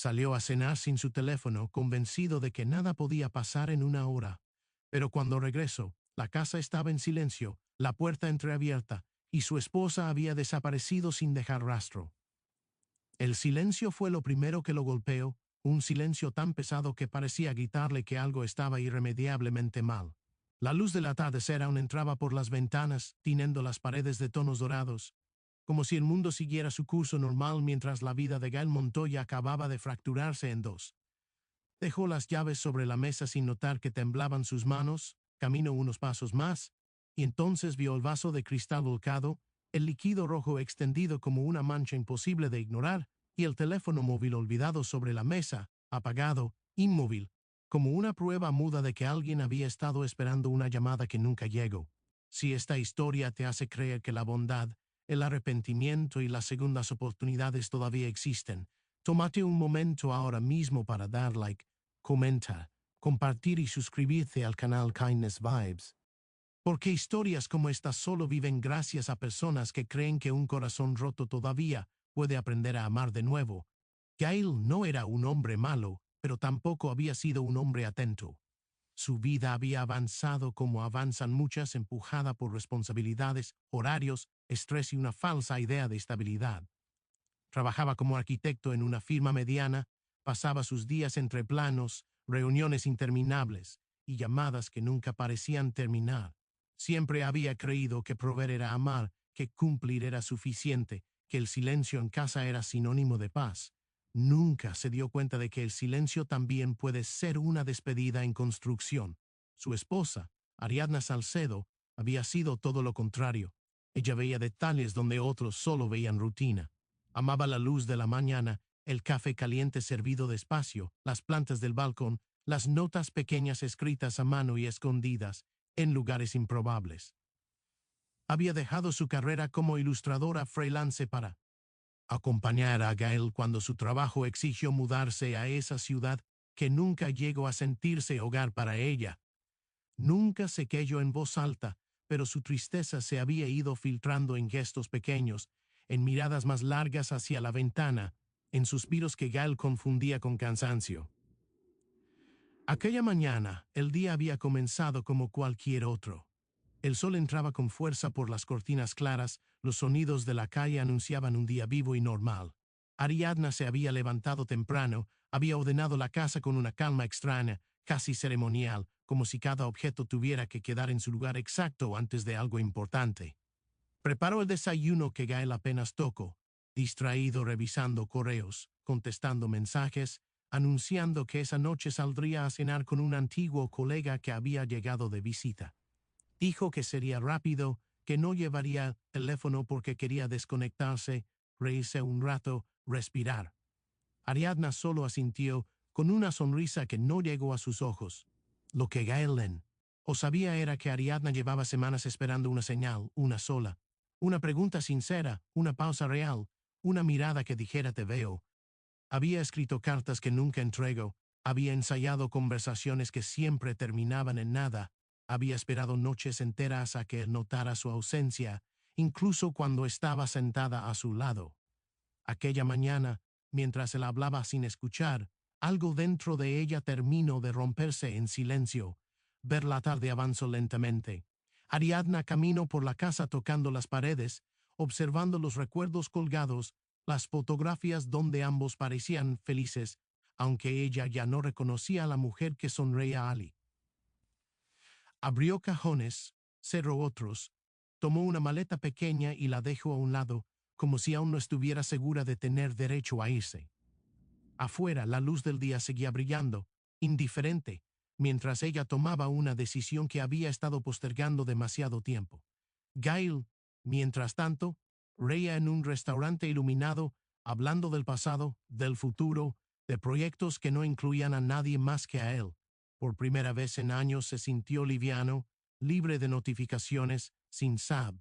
Salió a cenar sin su teléfono, convencido de que nada podía pasar en una hora. Pero cuando regresó, la casa estaba en silencio, la puerta entreabierta, y su esposa había desaparecido sin dejar rastro. El silencio fue lo primero que lo golpeó, un silencio tan pesado que parecía gritarle que algo estaba irremediablemente mal. La luz del atardecer aún entraba por las ventanas, tiñendo las paredes de tonos dorados, como si el mundo siguiera su curso normal mientras la vida de Gael Montoya acababa de fracturarse en dos. Dejó las llaves sobre la mesa sin notar que temblaban sus manos, caminó unos pasos más, y entonces vio el vaso de cristal volcado, el líquido rojo extendido como una mancha imposible de ignorar, y el teléfono móvil olvidado sobre la mesa, apagado, inmóvil, como una prueba muda de que alguien había estado esperando una llamada que nunca llegó. Si esta historia te hace creer que la bondad, el arrepentimiento y las segundas oportunidades todavía existen, tómate un momento ahora mismo para dar like, comentar, compartir y suscribirte al canal Kindness Vibes. Porque historias como estas solo viven gracias a personas que creen que un corazón roto todavía puede aprender a amar de nuevo. Gael no era un hombre malo, pero tampoco había sido un hombre atento. Su vida había avanzado como avanzan muchas, empujada por responsabilidades, horarios, estrés y una falsa idea de estabilidad. Trabajaba como arquitecto en una firma mediana, pasaba sus días entre planos, reuniones interminables y llamadas que nunca parecían terminar. Siempre había creído que proveer era amar, que cumplir era suficiente, que el silencio en casa era sinónimo de paz. Nunca se dio cuenta de que el silencio también puede ser una despedida en construcción. Su esposa, Ariadna Salcedo, había sido todo lo contrario. Ella veía detalles donde otros solo veían rutina. Amaba la luz de la mañana, el café caliente servido despacio, las plantas del balcón, las notas pequeñas escritas a mano y escondidas en lugares improbables. Había dejado su carrera como ilustradora freelance para acompañar a Gael cuando su trabajo exigió mudarse a esa ciudad que nunca llegó a sentirse hogar para ella. Nunca se quejó en voz alta, pero su tristeza se había ido filtrando en gestos pequeños, en miradas más largas hacia la ventana, en suspiros que Gael confundía con cansancio. Aquella mañana, el día había comenzado como cualquier otro. El sol entraba con fuerza por las cortinas claras, los sonidos de la calle anunciaban un día vivo y normal. Ariadna se había levantado temprano, había ordenado la casa con una calma extraña, casi ceremonial, como si cada objeto tuviera que quedar en su lugar exacto antes de algo importante. Preparó el desayuno que Gael apenas tocó, distraído revisando correos, contestando mensajes, anunciando que esa noche saldría a cenar con un antiguo colega que había llegado de visita. Dijo que sería rápido, que no llevaría el teléfono porque quería desconectarse, reírse un rato, respirar. Ariadna solo asintió, con una sonrisa que no llegó a sus ojos. Lo que Gael o sabía era que Ariadna llevaba semanas esperando una señal, una sola. Una pregunta sincera, una pausa real, una mirada que dijera te veo. Había escrito cartas que nunca entregó, había ensayado conversaciones que siempre terminaban en nada, había esperado noches enteras a que él notara su ausencia, incluso cuando estaba sentada a su lado. Aquella mañana, mientras él hablaba sin escuchar, algo dentro de ella terminó de romperse en silencio. Ver la tarde avanzó lentamente. Ariadna caminó por la casa tocando las paredes, observando los recuerdos colgados, las fotografías donde ambos parecían felices, aunque ella ya no reconocía a la mujer que sonreía a Ali. Abrió cajones, cerró otros, tomó una maleta pequeña y la dejó a un lado, como si aún no estuviera segura de tener derecho a irse. Afuera, la luz del día seguía brillando, indiferente, mientras ella tomaba una decisión que había estado postergando demasiado tiempo. Gael, mientras tanto, reía en un restaurante iluminado, hablando del pasado, del futuro, de proyectos que no incluían a nadie más que a él. Por primera vez en años se sintió liviano, libre de notificaciones, sin SAB.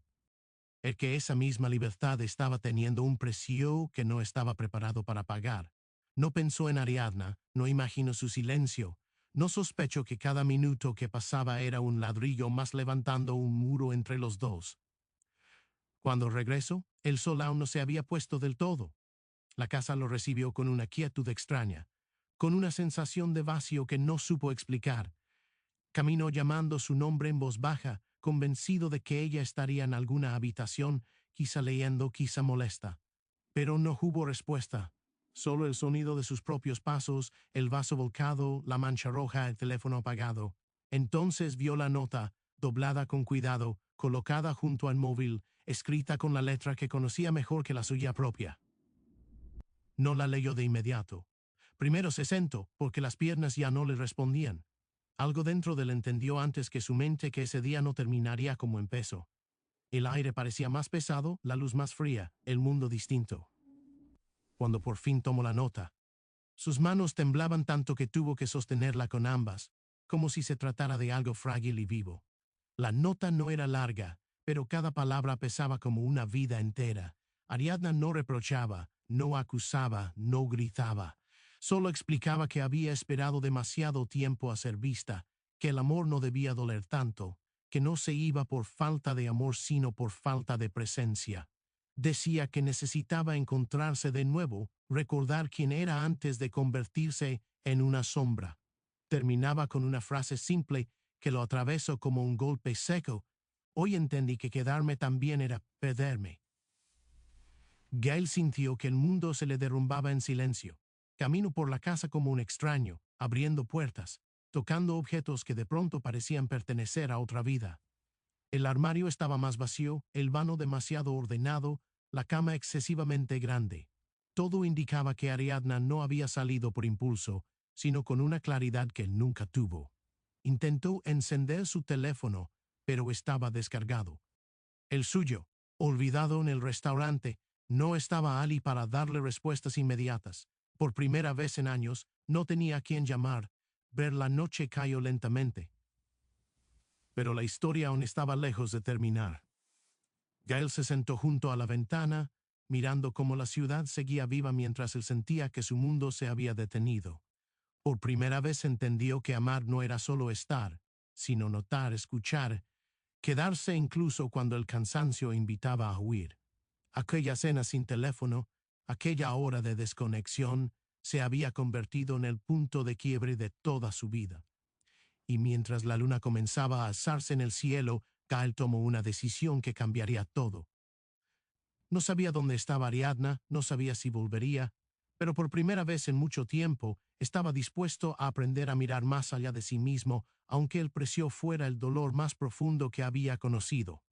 El que esa misma libertad estaba teniendo un precio que no estaba preparado para pagar. No pensó en Ariadna, no imaginó su silencio, no sospechó que cada minuto que pasaba era un ladrillo más levantando un muro entre los dos. Cuando regresó, el sol aún no se había puesto del todo. La casa lo recibió con una quietud extraña, con una sensación de vacío que no supo explicar. Caminó llamando su nombre en voz baja, convencido de que ella estaría en alguna habitación, quizá leyendo, quizá molesta. Pero no hubo respuesta. Solo el sonido de sus propios pasos, el vaso volcado, la mancha roja, el teléfono apagado. Entonces vio la nota, doblada con cuidado, colocada junto al móvil, escrita con la letra que conocía mejor que la suya propia. No la leyó de inmediato. Primero se sentó, porque las piernas ya no le respondían. Algo dentro de él entendió antes que su mente que ese día no terminaría como empezó. El aire parecía más pesado, la luz más fría, el mundo distinto. Cuando por fin tomó la nota, sus manos temblaban tanto que tuvo que sostenerla con ambas, como si se tratara de algo frágil y vivo. La nota no era larga, pero cada palabra pesaba como una vida entera. Ariadna no reprochaba, no acusaba, no gritaba. Solo explicaba que había esperado demasiado tiempo a ser vista, que el amor no debía doler tanto, que no se iba por falta de amor sino por falta de presencia. Decía que necesitaba encontrarse de nuevo, recordar quién era antes de convertirse en una sombra. Terminaba con una frase simple que lo atravesó como un golpe seco. Hoy entendí que quedarme también era perderme. Gail sintió que el mundo se le derrumbaba en silencio. Caminó por la casa como un extraño, abriendo puertas, tocando objetos que de pronto parecían pertenecer a otra vida. El armario estaba más vacío, el vano demasiado ordenado, la cama excesivamente grande. Todo indicaba que Ariadna no había salido por impulso, sino con una claridad que nunca tuvo. Intentó encender su teléfono, pero estaba descargado. El suyo, olvidado en el restaurante, no estaba allí para darle respuestas inmediatas. Por primera vez en años, no tenía a quien llamar. Ver la noche cayó lentamente. Pero la historia aún estaba lejos de terminar. Gail se sentó junto a la ventana, mirando cómo la ciudad seguía viva mientras él sentía que su mundo se había detenido. Por primera vez entendió que amar no era solo estar, sino notar, escuchar, quedarse incluso cuando el cansancio invitaba a huir. Aquella cena sin teléfono, aquella hora de desconexión, se había convertido en el punto de quiebre de toda su vida. Y mientras la luna comenzaba a alzarse en el cielo, Gail tomó una decisión que cambiaría todo. No sabía dónde estaba Ariadna, no sabía si volvería, pero por primera vez en mucho tiempo estaba dispuesto a aprender a mirar más allá de sí mismo, aunque el precio fuera el dolor más profundo que había conocido.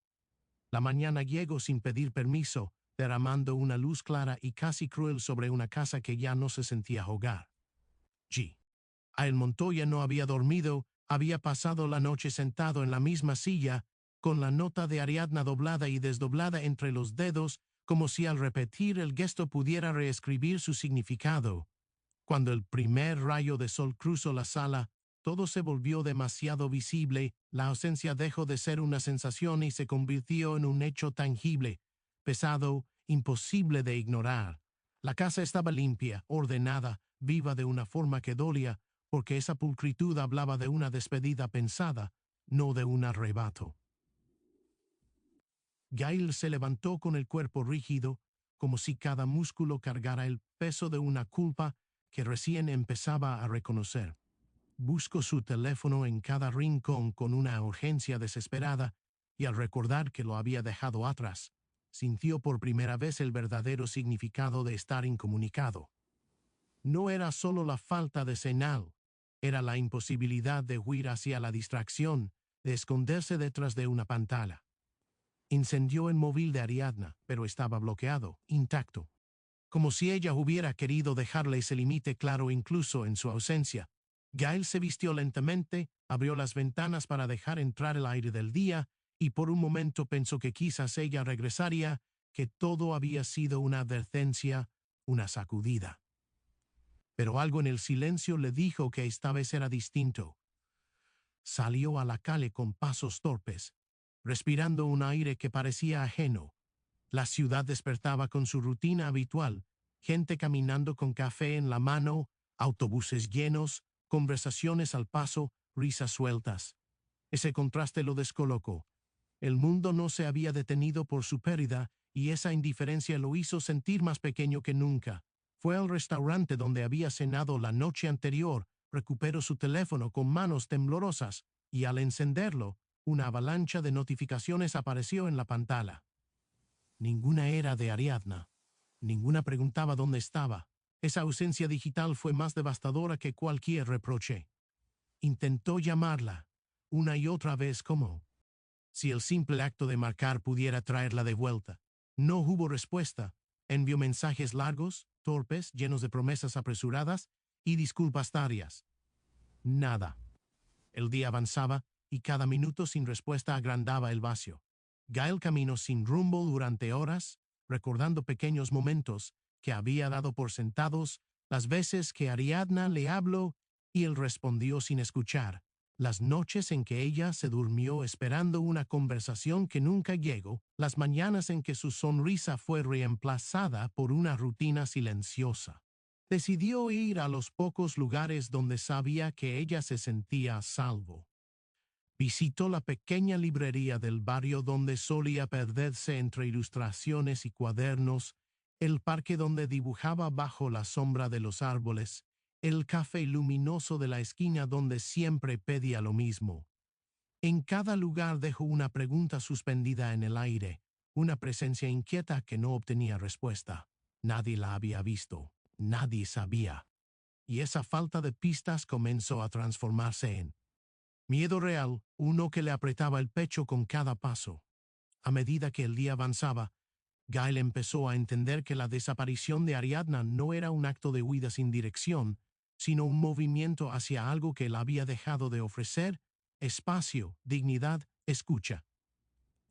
La mañana llegó sin pedir permiso, derramando una luz clara y casi cruel sobre una casa que ya no se sentía hogar. El Montoya no había dormido, había pasado la noche sentado en la misma silla, con la nota de Ariadna doblada y desdoblada entre los dedos, como si al repetir el gesto pudiera reescribir su significado. Cuando el primer rayo de sol cruzó la sala, todo se volvió demasiado visible, la ausencia dejó de ser una sensación y se convirtió en un hecho tangible, pesado, imposible de ignorar. La casa estaba limpia, ordenada, viva de una forma que dolía, porque esa pulcritud hablaba de una despedida pensada, no de un arrebato. Gail se levantó con el cuerpo rígido, como si cada músculo cargara el peso de una culpa que recién empezaba a reconocer. Buscó su teléfono en cada rincón con una urgencia desesperada, y al recordar que lo había dejado atrás, sintió por primera vez el verdadero significado de estar incomunicado. No era solo la falta de señal, era la imposibilidad de huir hacia la distracción, de esconderse detrás de una pantalla. Incendió el móvil de Ariadna, pero estaba bloqueado, intacto. Como si ella hubiera querido dejarle ese límite claro incluso en su ausencia. Gail se vistió lentamente, abrió las ventanas para dejar entrar el aire del día, y por un momento pensó que quizás ella regresaría, que todo había sido una advertencia, una sacudida. Pero algo en el silencio le dijo que esta vez era distinto. Salió a la calle con pasos torpes, respirando un aire que parecía ajeno. La ciudad despertaba con su rutina habitual, gente caminando con café en la mano, autobuses llenos, conversaciones al paso, risas sueltas. Ese contraste lo descolocó. El mundo no se había detenido por su pérdida, y esa indiferencia lo hizo sentir más pequeño que nunca. Fue al restaurante donde había cenado la noche anterior, recuperó su teléfono con manos temblorosas, y al encenderlo, una avalancha de notificaciones apareció en la pantalla. Ninguna era de Ariadna. Ninguna preguntaba dónde estaba. Esa ausencia digital fue más devastadora que cualquier reproche. Intentó llamarla, una y otra vez como si el simple acto de marcar pudiera traerla de vuelta. No hubo respuesta. Envió mensajes largos, torpes, llenos de promesas apresuradas y disculpas tardías. Nada. El día avanzaba y cada minuto sin respuesta agrandaba el vacío. Gail caminó sin rumbo durante horas, recordando pequeños momentos que había dado por sentados, las veces que Ariadna le habló y él respondió sin escuchar, las noches en que ella se durmió esperando una conversación que nunca llegó, las mañanas en que su sonrisa fue reemplazada por una rutina silenciosa. Decidió ir a los pocos lugares donde sabía que ella se sentía a salvo. Visitó la pequeña librería del barrio donde solía perderse entre ilustraciones y cuadernos, el parque donde dibujaba bajo la sombra de los árboles, el café luminoso de la esquina donde siempre pedía lo mismo. En cada lugar dejó una pregunta suspendida en el aire, una presencia inquieta que no obtenía respuesta. Nadie la había visto, nadie sabía. Y esa falta de pistas comenzó a transformarse en miedo real, uno que le apretaba el pecho con cada paso. A medida que el día avanzaba, Gail empezó a entender que la desaparición de Ariadna no era un acto de huida sin dirección, sino un movimiento hacia algo que la había dejado de ofrecer: espacio, dignidad, escucha.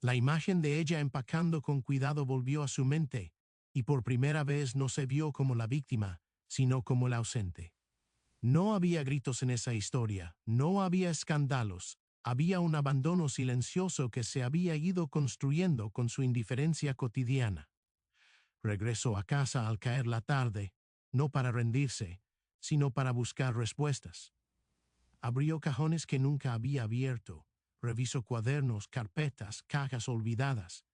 La imagen de ella empacando con cuidado volvió a su mente, y por primera vez no se vio como la víctima, sino como la ausente. No había gritos en esa historia, no había escándalos, había un abandono silencioso que se había ido construyendo con su indiferencia cotidiana. Regresó a casa al caer la tarde, no para rendirse, sino para buscar respuestas. Abrió cajones que nunca había abierto, revisó cuadernos, carpetas, cajas olvidadas.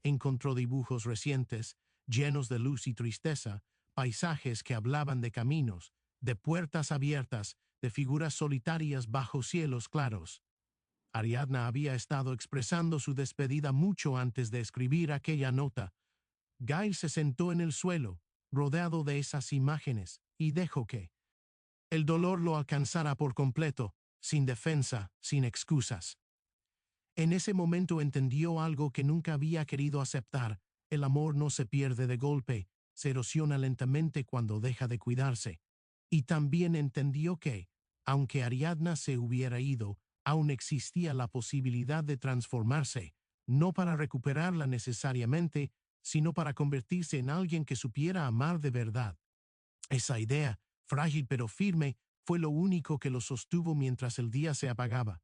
Encontró dibujos recientes, llenos de luz y tristeza, paisajes que hablaban de caminos, de puertas abiertas, de figuras solitarias bajo cielos claros. Ariadna había estado expresando su despedida mucho antes de escribir aquella nota. Gail se sentó en el suelo, rodeado de esas imágenes, y dejó que el dolor lo alcanzara por completo, sin defensa, sin excusas. En ese momento entendió algo que nunca había querido aceptar: el amor no se pierde de golpe, se erosiona lentamente cuando deja de cuidarse. Y también entendió que, aunque Ariadna se hubiera ido, aún existía la posibilidad de transformarse, no para recuperarla necesariamente, sino para convertirse en alguien que supiera amar de verdad. Esa idea, frágil pero firme, fue lo único que lo sostuvo mientras el día se apagaba.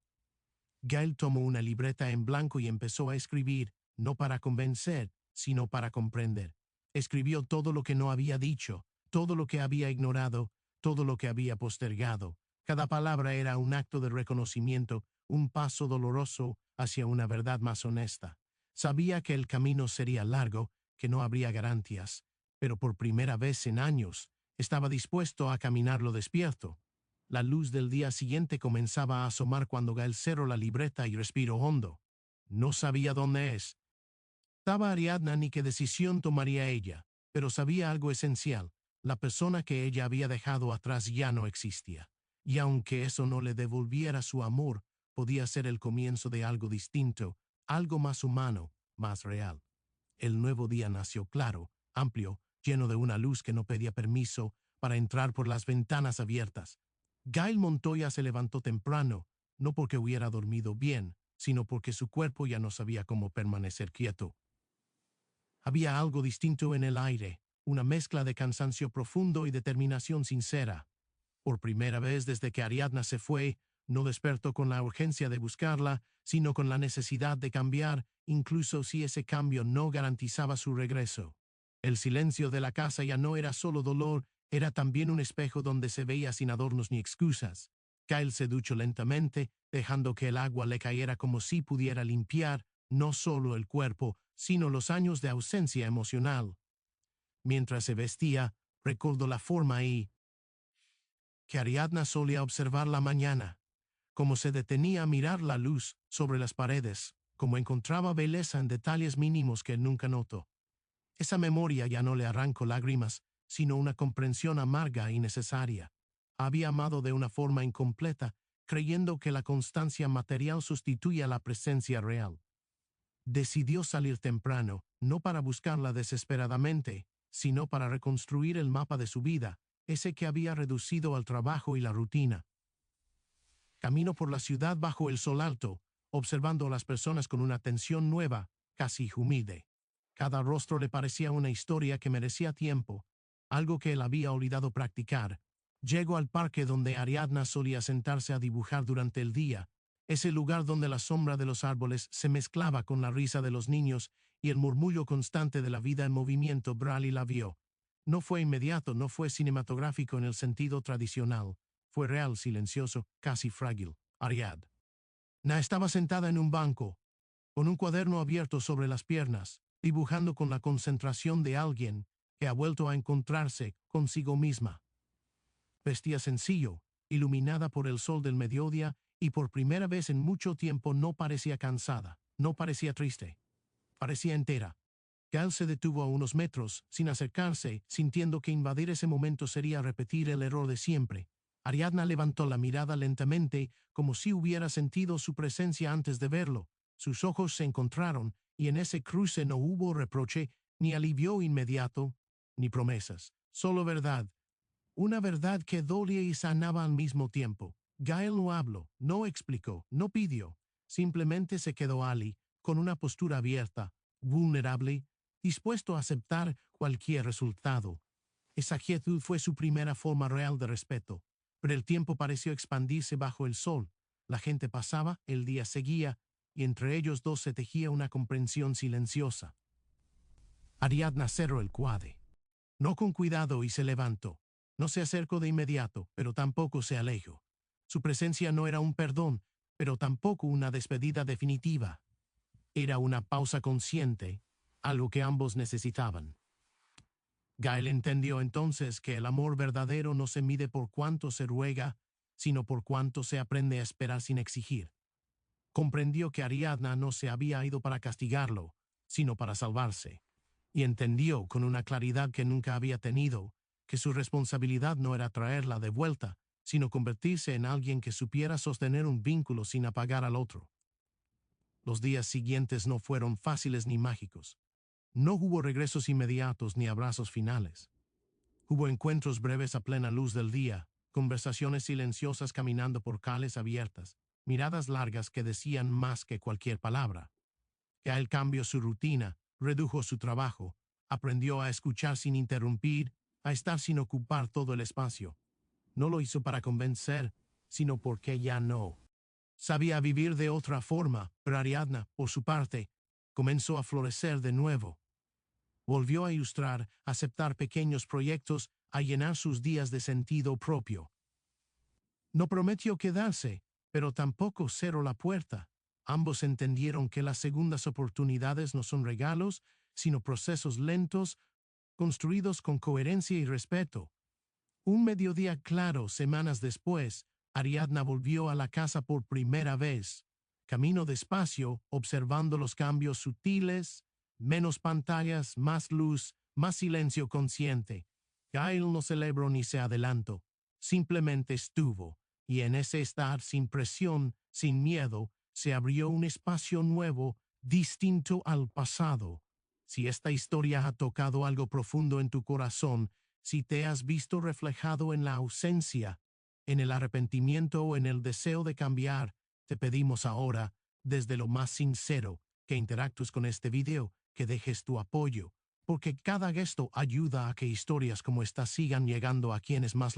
Gail tomó una libreta en blanco y empezó a escribir, no para convencer, sino para comprender. Escribió todo lo que no había dicho, todo lo que había ignorado, todo lo que había postergado. Cada palabra era un acto de reconocimiento, un paso doloroso hacia una verdad más honesta. Sabía que el camino sería largo, que no habría garantías, pero por primera vez en años estaba dispuesto a caminarlo despierto. La luz del día siguiente comenzaba a asomar cuando Gail cerró la libreta y respiró hondo. No sabía dónde estaba Ariadna ni qué decisión tomaría ella, pero sabía algo esencial: la persona que ella había dejado atrás ya no existía. Y aunque eso no le devolviera su amor, podía ser el comienzo de algo distinto, algo más humano, más real. El nuevo día nació claro, amplio, lleno de una luz que no pedía permiso para entrar por las ventanas abiertas. Gail Montoya se levantó temprano, no porque hubiera dormido bien, sino porque su cuerpo ya no sabía cómo permanecer quieto. Había algo distinto en el aire, una mezcla de cansancio profundo y determinación sincera. Por primera vez desde que Ariadna se fue, no despertó con la urgencia de buscarla, sino con la necesidad de cambiar, incluso si ese cambio no garantizaba su regreso. El silencio de la casa ya no era solo dolor, era también un espejo donde se veía sin adornos ni excusas. Gail se duchó lentamente, dejando que el agua le cayera como si pudiera limpiar no solo el cuerpo, sino los años de ausencia emocional. Mientras se vestía, Recordó la forma que Ariadna solía observar la mañana, cómo se detenía a mirar la luz sobre las paredes, cómo encontraba belleza en detalles mínimos que él nunca notó. Esa memoria ya no le arrancó lágrimas, sino una comprensión amarga y necesaria. Había amado de una forma incompleta, creyendo que la constancia material sustituía la presencia real. Decidió salir temprano, no para buscarla desesperadamente, sino para reconstruir el mapa de su vida, ese que había reducido al trabajo y la rutina. Caminó por la ciudad bajo el sol alto, observando a las personas con una atención nueva, casi humilde. Cada rostro le parecía una historia que merecía tiempo, algo que él había olvidado practicar. Llegó al parque donde Ariadna solía sentarse a dibujar durante el día, ese lugar donde la sombra de los árboles se mezclaba con la risa de los niños y el murmullo constante de la vida en movimiento. Bradley la vio. No fue inmediato, no fue cinematográfico en el sentido tradicional. Fue real, silencioso, casi frágil. Ariadna estaba sentada en un banco, con un cuaderno abierto sobre las piernas, dibujando con la concentración de alguien que ha vuelto a encontrarse consigo misma. Vestía sencillo, iluminada por el sol del mediodía, y por primera vez en mucho tiempo no parecía cansada, no parecía triste. Parecía entera. Gal se detuvo a unos metros, sin acercarse, sintiendo que invadir ese momento sería repetir el error de siempre. Ariadna levantó la mirada lentamente, como si hubiera sentido su presencia antes de verlo. Sus ojos se encontraron, y en ese cruce no hubo reproche, ni alivio inmediato, ni promesas. Solo verdad. Una verdad que dolía y sanaba al mismo tiempo. Gael no habló, no explicó, no pidió. Simplemente se quedó allí, con una postura abierta, vulnerable, dispuesto a aceptar cualquier resultado. Esa quietud fue su primera forma real de respeto, pero el tiempo pareció expandirse bajo el sol. La gente pasaba, el día seguía, y entre ellos dos se tejía una comprensión silenciosa. Ariadna cerró el cuadre. No con cuidado y se levantó. No se acercó de inmediato, pero tampoco se alejó. Su presencia no era un perdón, pero tampoco una despedida definitiva. Era una pausa consciente, algo que ambos necesitaban. Gael entendió entonces que el amor verdadero no se mide por cuánto se ruega, sino por cuánto se aprende a esperar sin exigir. Comprendió que Ariadna no se había ido para castigarlo, sino para salvarse. Y entendió con una claridad que nunca había tenido, que su responsabilidad no era traerla de vuelta, sino convertirse en alguien que supiera sostener un vínculo sin apagar al otro. Los días siguientes no fueron fáciles ni mágicos. No hubo regresos inmediatos ni abrazos finales. Hubo encuentros breves a plena luz del día, conversaciones silenciosas caminando por calles abiertas, miradas largas que decían más que cualquier palabra. Ya él cambió su rutina, redujo su trabajo, aprendió a escuchar sin interrumpir, a estar sin ocupar todo el espacio. No lo hizo para convencer, sino porque ya no. Sabía vivir de otra forma, pero Ariadna, por su parte, comenzó a florecer de nuevo. Volvió a ilustrar, a aceptar pequeños proyectos, a llenar sus días de sentido propio. No prometió quedarse, pero tampoco cerró la puerta. Ambos entendieron que las segundas oportunidades no son regalos, sino procesos lentos, construidos con coherencia y respeto. Un mediodía claro, semanas después, Ariadna volvió a la casa por primera vez. Caminó despacio, observando los cambios sutiles, menos pantallas, más luz, más silencio consciente. Gael no celebró ni se adelantó, simplemente estuvo, y en ese estar sin presión, sin miedo, se abrió un espacio nuevo, distinto al pasado. Si esta historia ha tocado algo profundo en tu corazón, si te has visto reflejado en la ausencia, en el arrepentimiento o en el deseo de cambiar, te pedimos ahora, desde lo más sincero, que interactúes con este video, que dejes tu apoyo, porque cada gesto ayuda a que historias como esta sigan llegando a quienes más